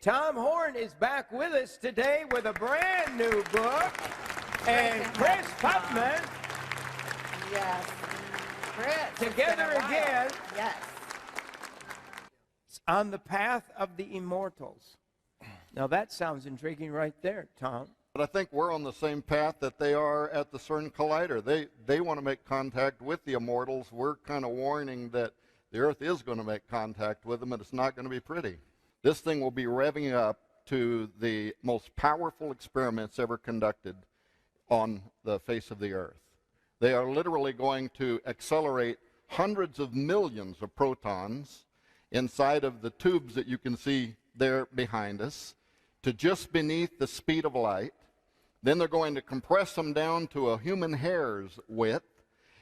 Tom Horn is back with us today with a brand new book. And Chris Putman. Yes. Chris. Together again. Yes. On the Path of the Immortals. Now that sounds intriguing right there, Tom. But I think we're on the same path that they are at the Cern Collider. They want to make contact with the immortals. We're kind of warning that the Earth is going to make contact with them, and it's not going to be pretty. This thing will be revving up to the most powerful experiments ever conducted on the face of the Earth. They are literally going to accelerate hundreds of millions of protons inside of the tubes that you can see there behind us to just beneath the speed of light. Then they're going to compress them down to a human hair's width,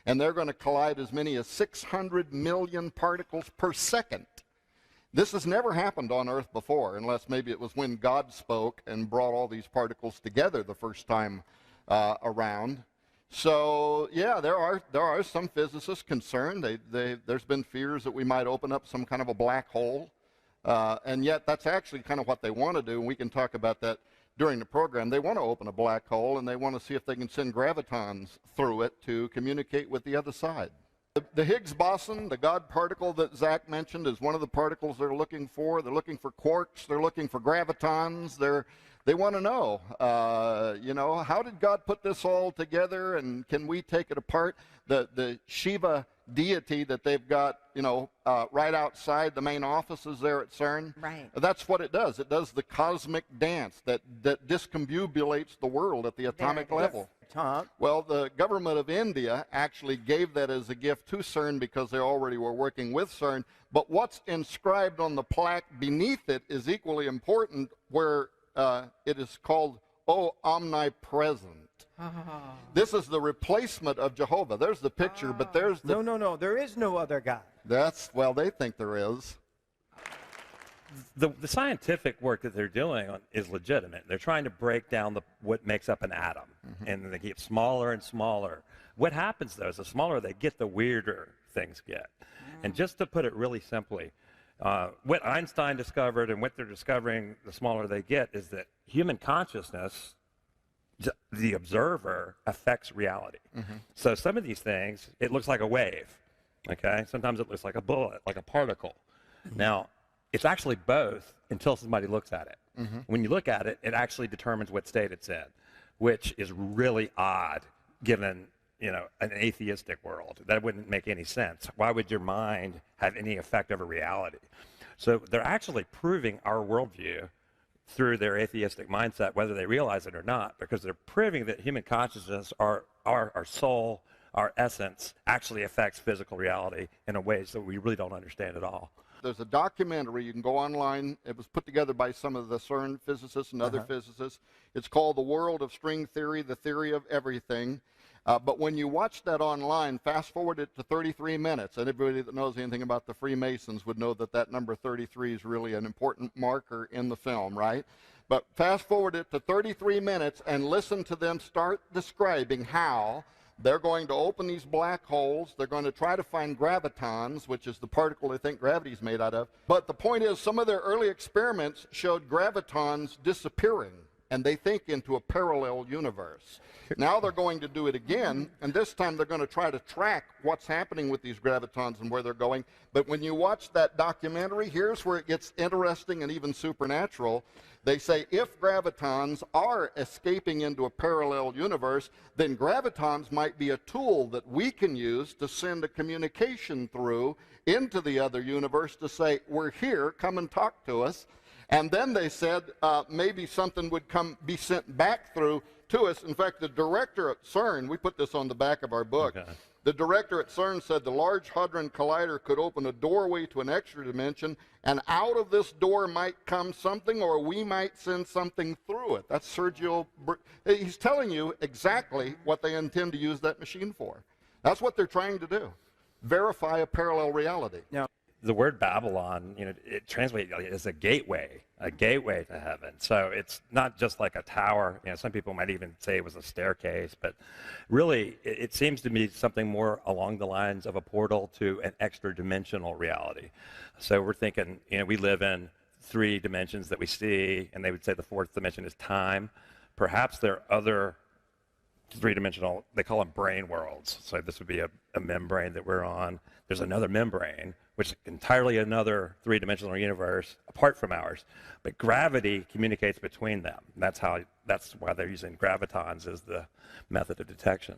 and they're going to collide as many as 600 million particles per second. This has never happened on Earth before, unless maybe it was when God spoke and brought all these particles together the first time around. So, yeah, there are some physicists concerned. There's been fears that we might open up some kind of a black hole, and yet that's actually kind of what they want to do, and we can talk about that during the program. They want to open a black hole, and they want to see if they can send gravitons through it to communicate with the other side. The Higgs boson, the God particle that Zach mentioned, is one of the particles they're looking for. They're looking for quarks. They're looking for gravitons. They want to know, how did God put this all together, and can we take it apart? The Shiva deity that they've got, right outside the main offices there at Cern. Right. That's what it does. It does the cosmic dance that discombobulates the world at the atomic level. Tom? Well, the government of India actually gave that as a gift to Cern because they already were working with Cern. But what's inscribed on the plaque beneath it is equally important, where it is called, "O Omnipresent." This is the replacement of Jehovah. There's the picture, but there's the... No, there is no other God. Well, they think there is. The scientific work that they're doing is legitimate. They're trying to break down what makes up an atom, and they get smaller and smaller. What happens, though, is the smaller they get, the weirder things get. And just to put it really simply, what Einstein discovered and what they're discovering the smaller they get is that human consciousness, the observer, affects reality. So some of these things, it looks like a wave, okay? Sometimes it looks like a bullet, like a particle. Now, it's actually both until somebody looks at it. When you look at it, it actually determines what state it's in, which is really odd given, an atheistic world. That wouldn't make any sense. Why would your mind have any effect over reality? So they're actually proving our worldview through their atheistic mindset, whether they realize it or not, because they're proving that human consciousness, our soul, our essence, actually affects physical reality in a ways that we really don't understand at all. There's a documentary, you can go online. It was put together by some of the CERN physicists and other physicists. It's called The World of String Theory, the Theory of Everything. But when you watch that online, fast forward it to 33 minutes. And everybody that knows anything about the Freemasons would know that that number 33 is really an important marker in the film, right? But fast forward it to 33 minutes and listen to them start describing how they're going to open these black holes. They're going to try to find gravitons, which is the particle they think gravity is made out of. But the point is, some of their early experiments showed gravitons disappearing, and they think into a parallel universe. Now they're going to do it again, and this time they're going to try to track what's happening with these gravitons and where they're going. But when you watch that documentary, here's where it gets interesting and even supernatural. They say if gravitons are escaping into a parallel universe, then gravitons might be a tool that we can use to send a communication through into the other universe to say, we're here, come and talk to us. And then they said maybe something would be sent back through to us. In fact, the director at Cern, we put this on the back of our book, the director at Cern said the Large Hadron Collider could open a doorway to an extra dimension, and out of this door might come something, or we might send something through it. That's Sergio. He's telling you exactly what they intend to use that machine for. That's what they're trying to do, verify a parallel reality. Now, the word Babylon, it translates as a gateway to heaven. So it's not just like a tower. Some people might even say it was a staircase, but really it seems to me something more along the lines of a portal to an extra dimensional reality. So we're thinking, we live in three dimensions that we see, and they would say the fourth dimension is time. Perhaps there are other three-dimensional, they call them brain worlds. So this would be a membrane that we're on. There's another membrane, which is entirely another three-dimensional universe apart from ours. But gravity communicates between them. That's why they're using gravitons as the method of detection.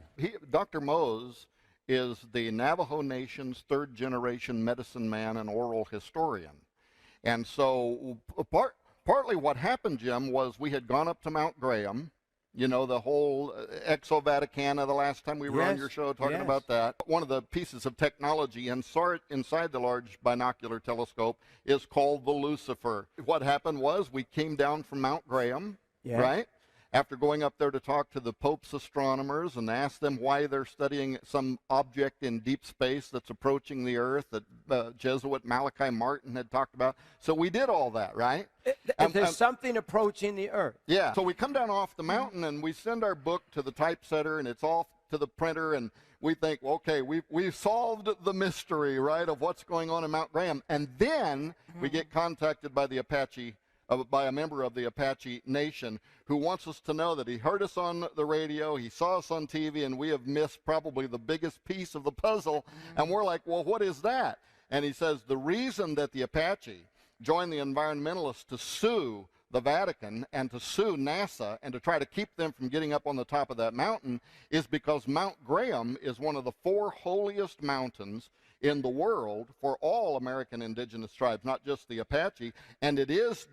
Dr. Mose is the Navajo Nation's third-generation medicine man and oral historian. And so partly what happened, Jim, was we had gone up to Mount Graham, you know, the whole Exo-Vaticana, the last time we were on your show talking about that. One of the pieces of technology inside the Large Binocular Telescope is called the Lucifer. What happened was we came down from Mount Graham, right? After going up there to talk to the Pope's astronomers and ask them why they're studying some object in deep space that's approaching the Earth that Jesuit Malachi Martin had talked about. So we did all that, right? There's something approaching the Earth. Yeah. So we come down off the mountain and we send our book to the typesetter and it's off to the printer and we think, well, okay, we've solved the mystery, right, of what's going on in Mount Graham. And then we get contacted by the Apache by a member of the Apache Nation who wants us to know that he heard us on the radio, he saw us on TV, and we have missed probably the biggest piece of the puzzle. And we're like, well, what is that? And he says the reason that the Apache joined the environmentalists to sue the Vatican and to sue NASA and to try to keep them from getting up on the top of that mountain is because Mount Graham is one of the 4 holiest mountains in the world for all American indigenous tribes, not just the Apache. And it is,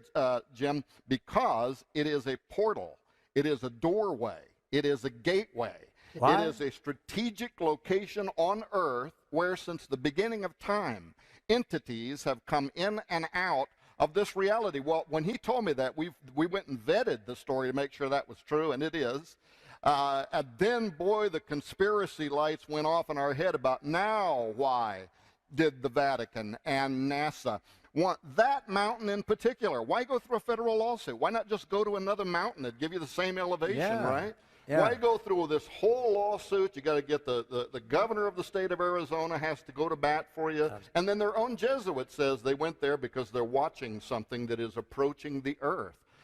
Jim, because it is a portal, it is a doorway, it is a gateway. It is a strategic location on Earth where since the beginning of time, entities have come in and out of this reality. Well, when he told me that, we went and vetted the story to make sure that was true, and it is. And then, boy, the conspiracy lights went off in our head about now why did the Vatican and NASA want that mountain in particular? Why go through a federal lawsuit? Why not just go to another mountain that'd give you the same elevation, right? Why go through this whole lawsuit? You got to get the governor of the state of Arizona has to go to bat for you. And then their own Jesuit says they went there because they're watching something that is approaching the Earth.